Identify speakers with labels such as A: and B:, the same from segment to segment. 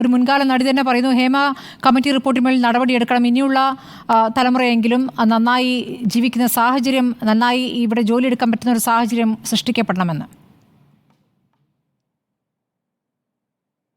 A: ഒരു മുൻകാല നടി തന്നെ പറയുന്നു, ഹേമ കമ്മിറ്റി റിപ്പോർട്ടിന്മേൽ നടപടിയെടുക്കണം, ഇനിയുള്ള തലമുറയെങ്കിലും നന്നായി ജീവിക്കുന്ന സാഹചര്യം, നന്നായി ഇവിടെ ജോലിയെടുക്കാൻ പറ്റുന്ന ഒരു സാഹചര്യം സൃഷ്ടിക്കപ്പെടണമെന്ന്.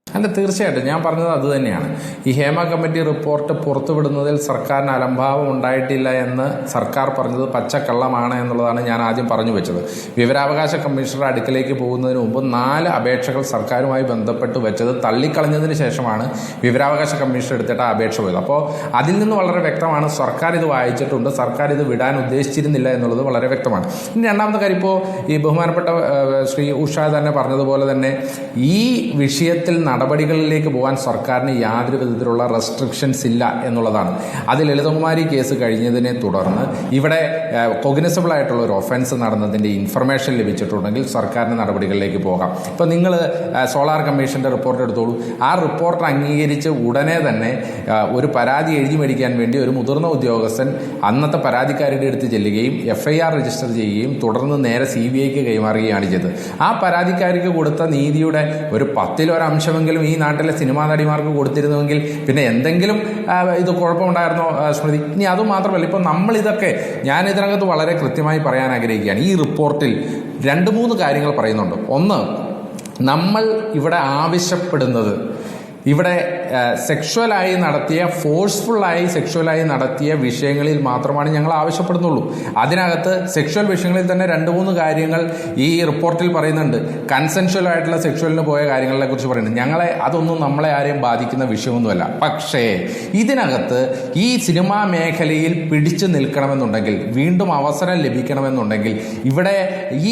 B: അല്ല, തീർച്ചയായിട്ടും ഞാൻ പറഞ്ഞത് അത് തന്നെയാണ്. ഈ ഹേമ കമ്മിറ്റി റിപ്പോർട്ട് പുറത്തുവിടുന്നതിൽ സർക്കാരിന് അലംഭാവം ഉണ്ടായിട്ടില്ല എന്ന് സർക്കാർ പറഞ്ഞത് പച്ചക്കള്ളമാണ് എന്നുള്ളതാണ് ഞാൻ ആദ്യം പറഞ്ഞു വെച്ചത്. വിവരാവകാശ കമ്മീഷണറുടെ അടുക്കലേക്ക് പോകുന്നതിന് മുമ്പ് 4 അപേക്ഷകൾ സർക്കാരുമായി ബന്ധപ്പെട്ട് വെച്ചത് തള്ളിക്കളഞ്ഞതിന് ശേഷമാണ് വിവരാവകാശ കമ്മീഷൻ എടുത്തിട്ട് അപേക്ഷ പോയത്. അപ്പോൾ അതിൽ നിന്ന് വളരെ വ്യക്തമാണ് സർക്കാർ ഇത് വായിച്ചിട്ടുണ്ട്, സർക്കാർ ഇത് വിടാൻ ഉദ്ദേശിച്ചിരുന്നില്ല എന്നുള്ളത് വളരെ വ്യക്തമാണ്. ഇനി രണ്ടാമത്തെ കാര്യം, ഇപ്പോൾ ഈ ബഹുമാനപ്പെട്ട ശ്രീ ഉഷ തന്നെ പറഞ്ഞതുപോലെ തന്നെ ഈ വിഷയത്തിൽ നടപടികളിലേക്ക് പോകാൻ സർക്കാരിന് യാതൊരു വിധത്തിലുള്ള റെസ്ട്രിക്ഷൻസ് ഇല്ല എന്നുള്ളതാണ്. അത് ലളിതകുമാരി കേസ് കഴിഞ്ഞതിനെ തുടർന്ന് ഇവിടെ കൊഗ്നിസബിൾ ആയിട്ടുള്ള ഒരു ഒഫൻസ് നടന്നതിൻ്റെ ഇൻഫർമേഷൻ ലഭിച്ചിട്ടുണ്ടെങ്കിൽ സർക്കാരിന് നടപടികളിലേക്ക് പോകാം. ഇപ്പോൾ നിങ്ങൾ സോളാർ കമ്മീഷൻ്റെ റിപ്പോർട്ട് എടുത്തോളൂ. ആ റിപ്പോർട്ട് അംഗീകരിച്ച് ഉടനെ തന്നെ ഒരു പരാതി എഴുതി മേടിക്കാൻ വേണ്ടി ഒരു മുതിർന്ന ഉദ്യോഗസ്ഥൻ അന്നത്തെ പരാതിക്കാരുടെ അടുത്ത് ചെല്ലുകയും FIR രജിസ്റ്റർ ചെയ്യുകയും തുടർന്ന് നേരെ CBIക്ക് കൈമാറുകയാണ് ചെയ്തത്. ആ പരാതിക്കാർക്ക് കൊടുത്ത നീതിയുടെ ഒരു 10% ഈ നാട്ടിലെ സിനിമാ നടിമാർക്ക് കൊടുത്തിരുന്നുവെങ്കിൽ പിന്നെ എന്തെങ്കിലും ഇത് കുഴപ്പമുണ്ടായിരുന്നോ സ്മൃതി? ഇനി അതുമാത്രമല്ല, ഇപ്പോൾ നമ്മളിതൊക്കെ ഞാൻ ഇതിനകത്ത് വളരെ കൃത്യമായി പറയാൻ ആഗ്രഹിക്കുകയാണ്. ഈ റിപ്പോർട്ടിൽ 2-3 കാര്യങ്ങൾ പറയുന്നുണ്ട്. ഒന്ന്, നമ്മൾ ഇവിടെ ആവശ്യപ്പെടുന്നത് ഇവിടെ സെക്ഷുവലായി നടത്തിയ, ഫോഴ്സ്ഫുള്ളായി സെക്ഷുവലായി നടത്തിയ വിഷയങ്ങളിൽ മാത്രമാണ് ഞങ്ങൾ ആവശ്യപ്പെടുന്നുള്ളൂ. അതിനകത്ത് സെക്ഷുവൽ വിഷയങ്ങളിൽ തന്നെ 2-3 കാര്യങ്ങൾ ഈ റിപ്പോർട്ടിൽ പറയുന്നുണ്ട്. കൺസെൻഷ്വൽ ആയിട്ടുള്ള സെക്ഷുവലിന് പോയ കാര്യങ്ങളെ കുറിച്ച് പറയുന്നുണ്ട്. അതൊന്നും നമ്മളെ ആരെയും ബാധിക്കുന്ന വിഷയമൊന്നുമല്ല. പക്ഷേ ഇതിനകത്ത് ഈ സിനിമാ മേഖലയിൽ പിടിച്ചു നിൽക്കണമെന്നുണ്ടെങ്കിൽ, വീണ്ടും അവസരം ലഭിക്കണമെന്നുണ്ടെങ്കിൽ, ഇവിടെ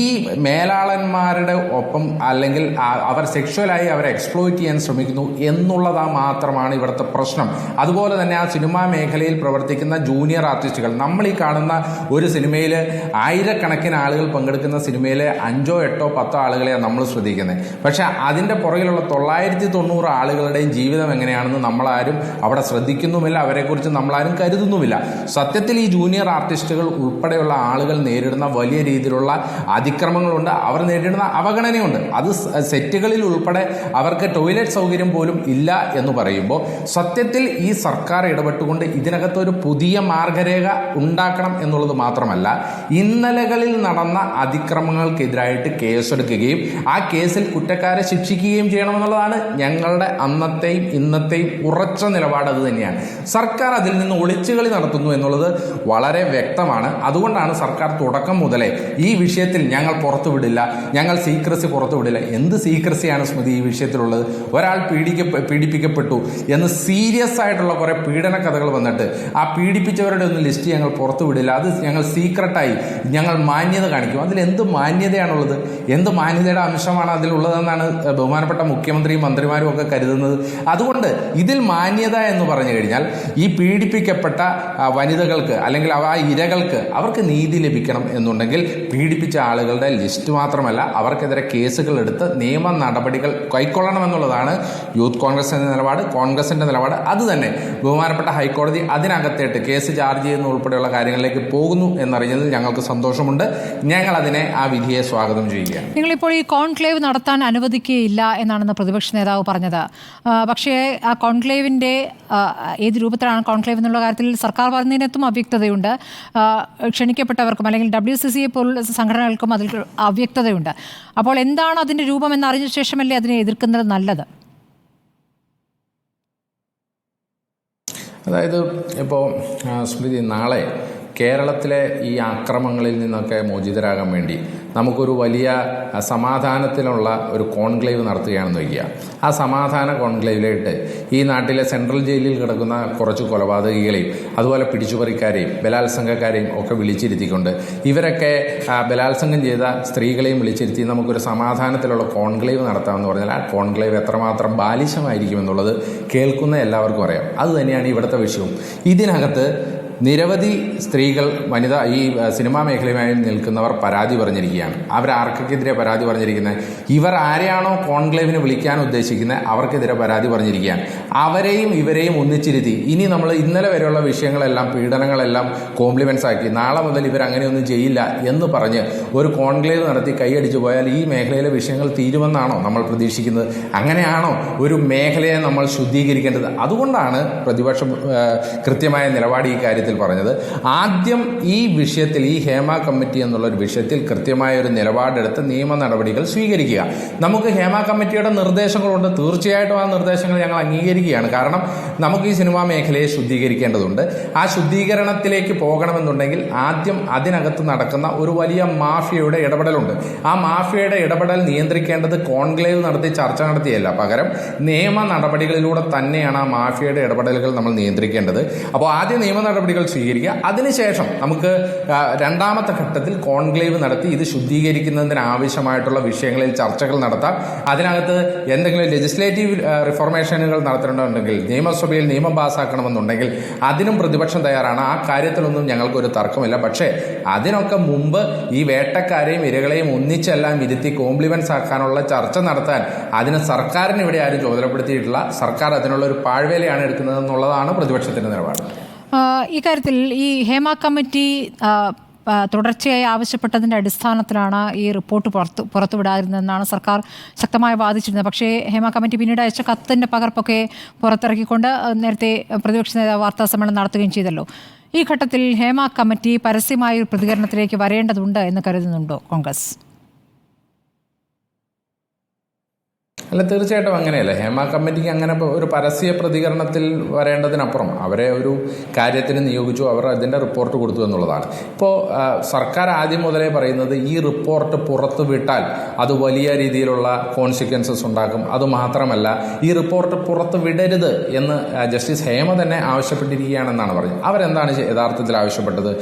B: ഈ മേലാളന്മാരുടെ ഒപ്പം അല്ലെങ്കിൽ അവർ സെക്ഷുവലായി അവരെ എക്സ്പ്ലോയിറ്റ് ചെയ്യാൻ ശ്രമിക്കുന്നു എന്നുള്ളതാ മാത്രമാണ് ഇവിടുത്തെ പ്രശ്നം. അതുപോലെ തന്നെ ആ സിനിമാ മേഖലയിൽ പ്രവർത്തിക്കുന്ന ജൂനിയർ ആർട്ടിസ്റ്റുകൾ, നമ്മൾ ഈ കാണുന്ന ഒരു സിനിമയിൽ 1000കണക്കിന് ആളുകൾ പങ്കെടുക്കുന്ന സിനിമയിലെ 5, 8, 10 ആളുകളെയാണ് നമ്മൾ ശ്രദ്ധിക്കുന്നത്. പക്ഷെ അതിൻ്റെ പുറകിലുള്ള 990 ആളുകളുടെയും ജീവിതം എങ്ങനെയാണെന്ന് നമ്മളാരും അവിടെ ശ്രദ്ധിക്കുന്നുമില്ല, അവരെക്കുറിച്ച് നമ്മളാരും കരുതുന്നുമില്ല. സത്യത്തിൽ ഈ ജൂനിയർ ആർട്ടിസ്റ്റുകൾ ഉൾപ്പെടെയുള്ള ആളുകൾ നേരിടുന്ന വലിയ രീതിയിലുള്ള അതിക്രമങ്ങളുണ്ട്, അവർ നേരിടുന്ന അവഗണനയുണ്ട്. അത് സെറ്റുകളിൽ ഉൾപ്പെടെ അവർക്ക് ടോയ്ലറ്റ് സൗകര്യം പോലും ഇല്ല എന്ന് പറയുമ്പോൾ സത്യത്തിൽ ഈ സർക്കാർ ഇടപെട്ടുകൊണ്ട് ഇതിനകത്തൊരു പുതിയ മാർഗരേഖ ഉണ്ടാക്കണം എന്നുള്ളത് മാത്രമല്ല, ഇന്നലകളിൽ നടന്ന അതിക്രമങ്ങൾക്കെതിരായിട്ട് കേസെടുക്കുകയും ആ കേസിൽ കുറ്റക്കാരെ ശിക്ഷിക്കുകയും ചെയ്യണമെന്നുള്ളതാണ് ഞങ്ങളുടെ അന്നത്തെയും ഇന്നത്തെയും ഉറച്ച നിലപാട്. അത് തന്നെയാണ്. സർക്കാർ അതിൽ നിന്ന് ഒളിച്ചുകളി നടത്തുന്നു എന്നുള്ളത് വളരെ വ്യക്തമാണ്. അതുകൊണ്ടാണ് സർക്കാർ തുടക്കം മുതലേ ഈ വിഷയത്തിൽ ഞങ്ങൾ പുറത്തുവിടില്ല, ഞങ്ങൾ സീക്രസി പുറത്തുവിടില്ല. എന്ത് സീക്രസിയാണ് സ്മൃതി ഈ വിഷയത്തിലുള്ളത്? ഒരാൾ പീഡിപ്പിക്കപ്പെട്ടു എന്ന് സീരിയസ് ആയിട്ടുള്ള കുറെ പീഡന കഥകൾ വന്നിട്ട് ആ പീഡിപ്പിച്ചവരുടെ ഒന്നും ലിസ്റ്റ് ഞങ്ങൾ പുറത്തുവിടില്ല, അത് ഞങ്ങൾ സീക്രട്ടായി ഞങ്ങൾ മാന്യത കാണിക്കും. അതിൽ എന്ത് മാന്യതയാണുള്ളത്? എന്ത് മാന്യതയുടെ അംശമാണ് അതിലുള്ളതെന്നാണ് ബഹുമാനപ്പെട്ട മുഖ്യമന്ത്രിയും മന്ത്രിമാരും ഒക്കെ കരുതുന്നത്. അതുകൊണ്ട് ഇതിൽ മാന്യത എന്ന് പറഞ്ഞു കഴിഞ്ഞാൽ ഈ പീഡിപ്പിക്കപ്പെട്ട വനിതകൾക്ക് അല്ലെങ്കിൽ ആ ഇരകൾക്ക് അവർക്ക് നീതി ലഭിക്കണം എന്നുണ്ടെങ്കിൽ പീഡിപ്പിച്ച ആളുകളുടെ ലിസ്റ്റ് മാത്രമല്ല, അവർക്കെതിരെ കേസുകൾ എടുത്ത് നിയമ നടപടികൾ കൈക്കൊള്ളണമെന്നുള്ളതാണ് യൂത്ത് കോൺഗ്രസിന്റെ നിലപാട്, കോൺഗ്രസിന്റെ നിലപാട്. അത് തന്നെ ബഹുമാനപ്പെട്ട ഹൈക്കോടതി അതിനകത്തേട്ട് കേസ് ചാർജ് ചെയ്യുന്ന ഉൾപ്പെടെയുള്ള കാര്യങ്ങളിലേക്ക് പോകുന്നു എന്നറിഞ്ഞതിൽ ഞങ്ങൾക്ക് സന്തോഷമുണ്ട്. ഞങ്ങൾ അതിനെ, ആ വിധിയെ സ്വാഗതം ചെയ്യുകയാണ്.
A: നിങ്ങളിപ്പോൾ ഈ കോൺക്ലേവ് നടത്താൻ അനുവദിക്കുകയില്ല എന്നാണെന്ന് പ്രതിപക്ഷ നേതാവ് പറഞ്ഞത്. പക്ഷേ ആ കോൺക്ലേവിൻ്റെ ഏത് രൂപത്തിലാണ് കോൺക്ലേവ് എന്നുള്ള കാര്യത്തിൽ സർക്കാർ പറഞ്ഞതിനകത്തും അവ്യക്തതയുണ്ട്. ക്ഷണിക്കപ്പെട്ടവർക്കും അല്ലെങ്കിൽ WCCA പോലുള്ള സംഘടനകൾക്കും അതിൽ അവ്യക്തതയുണ്ട്. അപ്പോൾ എന്താണ് അതിൻ്റെ രൂപം എന്നറിഞ്ഞ ശേഷമല്ലേ അതിനെ എതിർക്കുന്നത് നല്ലത്?
B: അതായത് ഇപ്പോൾ സ്മൃതി, നാളെ കേരളത്തിലെ ഈ ആക്രമണങ്ങളിൽ നിന്നൊക്കെ മോചിതരാകാൻ വേണ്ടി നമുക്കൊരു വലിയ സമാധാനത്തിനുള്ള ഒരു കോൺക്ലേവ് നടത്തുകയാണെന്ന് വയ്ക്കുക. ആ സമാധാന കോൺക്ലേവിലായിട്ട് ഈ നാട്ടിലെ സെൻട്രൽ ജയിലിൽ കിടക്കുന്ന കുറച്ച് കൊലപാതകികളെയും അതുപോലെ പിടിച്ചുപറിക്കാരെയും ബലാത്സംഗക്കാരെയും ഒക്കെ വിളിച്ചിരുത്തിക്കൊണ്ട് ഇവരൊക്കെ ബലാത്സംഗം ചെയ്ത സ്ത്രീകളെയും വിളിച്ചിരുത്തി നമുക്കൊരു സമാധാനത്തിലുള്ള കോൺക്ലേവ് നടത്താമെന്ന് പറഞ്ഞാൽ ആ കോൺക്ലേവ് എത്രമാത്രം ബാലിശമായിരിക്കുമെന്നുള്ളത് കേൾക്കുന്ന എല്ലാവർക്കും അറിയാം. അത് തന്നെയാണ് ഇവിടുത്തെ വിഷയവും. ഇതിനകത്ത് നിരവധി സ്ത്രീകൾ ഈ സിനിമാ മേഖലയുമായി നിൽക്കുന്നവർ പരാതി പറഞ്ഞിരിക്കുകയാണ്. അവരാർക്കെതിരെ പരാതി പറഞ്ഞിരിക്കുന്നത്? ഇവർ ആരെയാണോ കോൺക്ലേവിന് വിളിക്കാൻ ഉദ്ദേശിക്കുന്നത് അവർക്കെതിരെ പരാതി പറഞ്ഞിരിക്കുകയാണ്. അവരെയും ഇവരെയും ഒന്നിച്ചിരുത്തി ഇനി നമ്മൾ ഇന്നലെ വരെയുള്ള വിഷയങ്ങളെല്ലാം, പീഡനങ്ങളെല്ലാം കോംപ്ലിമെന്റ്സ് ആക്കി നാളെ മുതൽ ഇവർ അങ്ങനെയൊന്നും ചെയ്യില്ല എന്ന് പറഞ്ഞ് ഒരു കോൺക്ലേവ് നടത്തി കൈയടിച്ചു പോയാൽ ഈ മേഖലയിലെ വിഷയങ്ങൾ തീരുമെന്നാണോ നമ്മൾ പ്രതീക്ഷിക്കുന്നത്? അങ്ങനെയാണോ ഒരു മേഖലയെ നമ്മൾ ശുദ്ധീകരിക്കേണ്ടത്? അതുകൊണ്ടാണ് പ്രതിപക്ഷം കൃത്യമായ നിലപാട് ഈ കാര്യത്തിൽ പറഞ്ഞത്. ആദ്യം ഈ വിഷയത്തിൽ, ഈ ഹേമ കമ്മിറ്റി എന്നുള്ള ഒരു വിഷയത്തിൽ കൃത്യമായ ഒരു നിലപാടെടുത്ത് നിയമ നടപടികൾ സ്വീകരിക്കുക. നമുക്ക് ഹേമ കമ്മിറ്റിയുടെ നിർദ്ദേശങ്ങളുണ്ട്, തീർച്ചയായിട്ടും ആ നിർദ്ദേശങ്ങൾ ഞങ്ങൾ അംഗീകരിക്കുകയാണ്. കാരണം നമുക്ക് ഈ സിനിമാ മേഖലയെ ശുദ്ധീകരിക്കേണ്ടതുണ്ട്. ആ ശുദ്ധീകരണത്തിലേക്ക് പോകണമെന്നുണ്ടെങ്കിൽ ആദ്യം അതിനകത്ത് നടക്കുന്ന ഒരു വലിയ മാഫിയയുടെ ഇടപെടലുണ്ട്. ആ മാഫിയയുടെ ഇടപെടൽ നിയന്ത്രിക്കേണ്ടത് കോൺക്ലേവ് നടത്തി ചർച്ച നടത്തിയല്ല, പകരം നിയമ നടപടികളിലൂടെ തന്നെയാണ് ആ മാഫിയയുടെ ഇടപെടലുകൾ നമ്മൾ നിയന്ത്രിക്കേണ്ടത്. അപ്പോൾ ആദ്യം നിയമ നടപടികൾ സ്വീകരിക്കുക. അതിനുശേഷം നമുക്ക് രണ്ടാമത്തെ ഘട്ടത്തിൽ കോൺക്ലേവ് നടത്തി ഇത് ശുദ്ധീകരിക്കുന്നതിന് ആവശ്യമായിട്ടുള്ള വിഷയങ്ങളിൽ ചർച്ചകൾ നടത്താം. അതിനകത്ത് എന്തെങ്കിലും ലെജിസ്ലേറ്റീവ് റിഫോർമേഷനുകൾ നടത്തേണ്ടതുണ്ടെങ്കിൽ, നിയമസഭയിൽ നിയമം പാസ്സാക്കണമെന്നുണ്ടെങ്കിൽ അതിനും പ്രതിപക്ഷം തയ്യാറാണ്. ആ കാര്യത്തിലൊന്നും ഞങ്ങൾക്കൊരു തർക്കമില്ല. പക്ഷേ അതിനൊക്കെ മുമ്പ് ഈ വേട്ടക്കാരെയും ഇരകളെയും ഒന്നിച്ചെല്ലാം ഇരുത്തി കോംപ്ലിമെന്റ്സ് ആക്കാനുള്ള ചർച്ച നടത്താൻ അതിന് സർക്കാരിന് ഇവിടെ ആരും ചുമതലപ്പെടുത്തിയിട്ടില്ല. സർക്കാർ അതിനുള്ള ഒരു പാഴ്വേലയാണ് എടുക്കുന്നതെന്നുള്ളതാണ് പ്രതിപക്ഷത്തിന്റെ നിലപാട്.
A: ഇക്കാര്യത്തിൽ ഈ ഹേമ കമ്മിറ്റി തുടർച്ചയായി ആവശ്യപ്പെട്ടതിൻ്റെ അടിസ്ഥാനത്തിലാണ് ഈ റിപ്പോർട്ട് പുറത്തുവിടാതിരുന്നതെന്നാണ് സർക്കാർ ശക്തമായി വാദിച്ചിരുന്നത്. പക്ഷേ ഹേമ കമ്മിറ്റി പിന്നീട് അയച്ച കത്തിൻ്റെ പകർപ്പൊക്കെ പുറത്തിറക്കിക്കൊണ്ട് നേരത്തെ പ്രതിപക്ഷ നേതാവ് വാർത്താ സമ്മേളനം നടത്തുകയും ചെയ്തല്ലോ. ഈ ഘട്ടത്തിൽ ഹേമ കമ്മിറ്റി പരസ്യമായ ഒരു പ്രതികരണത്തിലേക്ക് വരേണ്ടതുണ്ട് എന്ന് കരുതുന്നുണ്ടോ കോൺഗ്രസ്?
B: അല്ല, തീർച്ചയായിട്ടും അങ്ങനെയല്ല. ഹേമ കമ്മിറ്റിക്ക് അങ്ങനെ ഒരു പരസ്യ പ്രതികരണത്തിൽ വരേണ്ടതിനപ്പുറം അവരെ ഒരു കാര്യത്തിന് നിയോഗിച്ചു, അവർ അതിൻ്റെ റിപ്പോർട്ട് കൊടുത്തു എന്നുള്ളതാണ്. ഇപ്പോൾ സർക്കാർ ആദ്യം മുതലേ പറയുന്നത് ഈ റിപ്പോർട്ട് പുറത്തു വിട്ടാൽ അത് വലിയ രീതിയിലുള്ള കോൺസിക്വൻസസ് ഉണ്ടാക്കും. അതുമാത്രമല്ല, ഈ റിപ്പോർട്ട് പുറത്തു വിടരുത് എന്ന് ജസ്റ്റിസ് ഹേമ തന്നെ ആവശ്യപ്പെട്ടിരിക്കുകയാണെന്നാണ് പറഞ്ഞത്. അവരെന്താണ് യഥാർത്ഥത്തിൽ ആവശ്യപ്പെട്ടത്?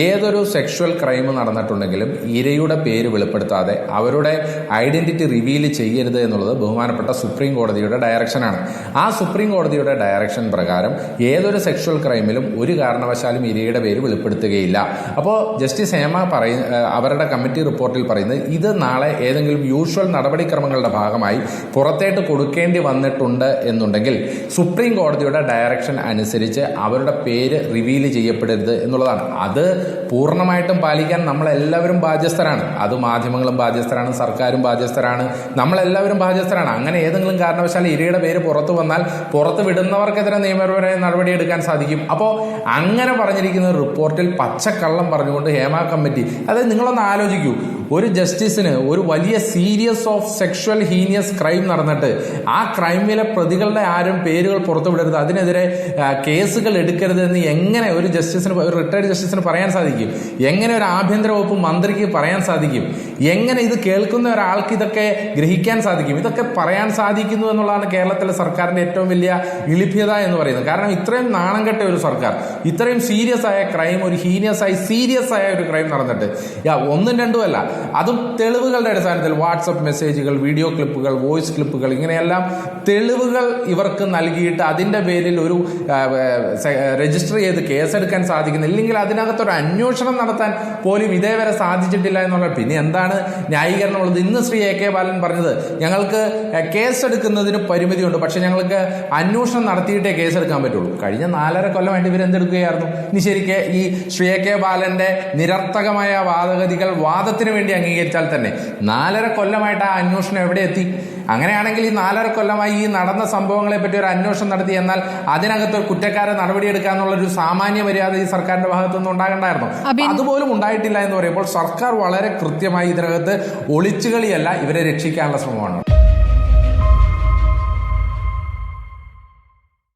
B: ഏതൊരു സെക്ഷൽ ക്രൈം നടന്നിട്ടുണ്ടെങ്കിലും ഇരയുടെ പേര് വെളിപ്പെടുത്താതെ അവരുടെ ഐഡന്റിറ്റി റിവീൽ ചെയ്യരുത് എന്നുള്ളത് ബഹുമാനപ്പെട്ട സുപ്രീം കോടതിയുടെ ഡയറക്ഷനാണ്. ആ സുപ്രീം കോടതിയുടെ ഡയറക്ഷൻ പ്രകാരം ഏതൊരു സെക്ഷൽ ക്രൈമിലും ഒരു കാരണവശാലും ഇരയുടെ പേര് വെളിപ്പെടുത്തുകയില്ല. അപ്പോൾ ജസ്റ്റിസ് ഹേമ അവരുടെ കമ്മിറ്റി റിപ്പോർട്ടിൽ പറയുന്നത് ഇത് നാളെ ഏതെങ്കിലും യൂഷ്വൽ നടപടിക്രമങ്ങളുടെ ഭാഗമായി പുറത്തേട്ട് കൊടുക്കേണ്ടി വന്നിട്ടുണ്ട് എന്നുണ്ടെങ്കിൽ സുപ്രീം കോടതിയുടെ ഡയറക്ഷൻ അനുസരിച്ച് അവരുടെ പേര് റിവീൽ ചെയ്യപ്പെടരുത് എന്നുള്ളതാണ്. അത് പൂർണ്ണമായിട്ടും പാലിക്കാൻ നമ്മളെല്ലാവരും ബാധ്യസ്ഥരാണ്. അത് മാധ്യമങ്ങളും ബാധ്യസ്ഥരാണ്, സർക്കാരും ബാധ്യസ്ഥരാണ്, നമ്മളെല്ലാവരും ബാധ്യസ്ഥരാണ്. അങ്ങനെ ഏതെങ്കിലും കാരണവശാൽ ഇരയുടെ പേര് പുറത്തു വന്നാൽ പുറത്ത് വിടുന്നവർക്കെതിരെ നിയമപരമായ നടപടിയെടുക്കാൻ സാധിക്കും. അപ്പോൾ അങ്ങനെ പറഞ്ഞിരിക്കുന്ന റിപ്പോർട്ടിൽ പച്ചക്കള്ളം പറഞ്ഞുകൊണ്ട് ഹേമ കമ്മിറ്റി, അതായത് നിങ്ങളൊന്ന് ആലോചിക്കൂ, ഒരു ജസ്റ്റിസിന് ഒരു വലിയ serious of sexual heinous crime നടന്നിട്ട് ആ ക്രൈമിലെ പ്രതികളുടെ ആരും പേരുകൾ പുറത്തുവിടരുത്, അതിനെതിരെ കേസുകൾ എടുക്കരുത് എന്ന് എങ്ങനെ ഒരു ജസ്റ്റിസിന്, ഒരു റിട്ടയർഡ് ജസ്റ്റിസിന് പറയാൻ സാധിക്കും? എങ്ങനെ ഒരു ആഭ്യന്തര വകുപ്പ് മന്ത്രിക്ക് പറയാൻ സാധിക്കും? എങ്ങനെ ഇത് കേൾക്കുന്ന ഒരാൾക്ക് ഇതൊക്കെ ഗ്രഹിക്കാൻ സാധിക്കും? ഇതൊക്കെ പറയാൻ സാധിക്കുന്നു എന്നുള്ളതാണ് കേരളത്തിലെ സർക്കാരിന്റെ ഏറ്റവും വലിയ ഇളിഭ്യത എന്ന് പറയുന്നത്. കാരണം ഇത്രയും നാണം കെട്ട ഒരു സർക്കാർ, ഇത്രയും സീരിയസ് ആയ ക്രൈം, ഒരു സീരിയസ് ആയ ഒരു ക്രൈം നടന്നിട്ട് ഒന്നും രണ്ടുമല്ല, അതും തെളിവുകളുടെ അടിസ്ഥാനത്തിൽ വാട്സപ്പ് മെസ്സേജുകൾ, വീഡിയോ ക്ലിപ്പുകൾ, വോയിസ് ക്ലിപ്പുകൾ, ഇങ്ങനെയെല്ലാം തെളിവുകൾ ഇവർക്ക് നൽകിയിട്ട് അതിന്റെ പേരിൽ ഒരു രജിസ്റ്റർ ചെയ്ത് കേസെടുക്കാൻ സാധിക്കുന്നില്ല, ഇല്ലെങ്കിൽ അതിനകത്തൊരു അന്വേഷണം നടത്താൻ പോലും ഇതേവരെ സാധിച്ചിട്ടില്ല എന്നുള്ള പിന്നെ എന്താണ് ന്യായീകരണമുള്ളത്? ഇന്ന് ശ്രീ എ കെ ബാലൻ പറഞ്ഞത് ഞങ്ങൾക്ക് കേസെടുക്കുന്നതിന് പരിമിതിയുണ്ട്, പക്ഷെ ഞങ്ങൾക്ക് അന്വേഷണം നടത്തിയിട്ടേ കേസെടുക്കാൻ പറ്റുള്ളൂ. കഴിഞ്ഞ 4.5 കൊല്ലമായിട്ട് ഇവരെന്തെടുക്കുകയായിരുന്നു? ഇനി ശരിക്ക് ഈ ശ്രീ എ കെ ബാലന്റെ നിരർത്ഥകമായ വാദഗതികൾ വാദത്തിന് വേണ്ടി അംഗീകരിച്ചാൽ തന്നെ 4.5 കൊല്ലമായിട്ട് ആ അന്വേഷണം എവിടെ എത്തി? അങ്ങനെയാണെങ്കിൽ ഈ 4.5 കൊല്ലമായി ഈ നടന്ന സംഭവങ്ങളെ പറ്റി ഒരു അന്വേഷണം നടത്തി എന്നാൽ അതിനകത്ത് കുറ്റക്കാരെ നടപടിയെടുക്കാന്നുള്ളൊരു സാമാന്യ മര്യാദ ഈ സർക്കാരിന്റെ ഭാഗത്തുനിന്ന് ഉണ്ടാകണ്ടായിരുന്നു. അതുപോലും ഉണ്ടായിട്ടില്ല എന്ന് പറയുമ്പോൾ സർക്കാർ വളരെ കൃത്യമായി ഇതിനകത്ത് ഒളിച്ചുകളിയല്ല, ഇവരെ രക്ഷിക്കാനുള്ള ശ്രമമാണ്.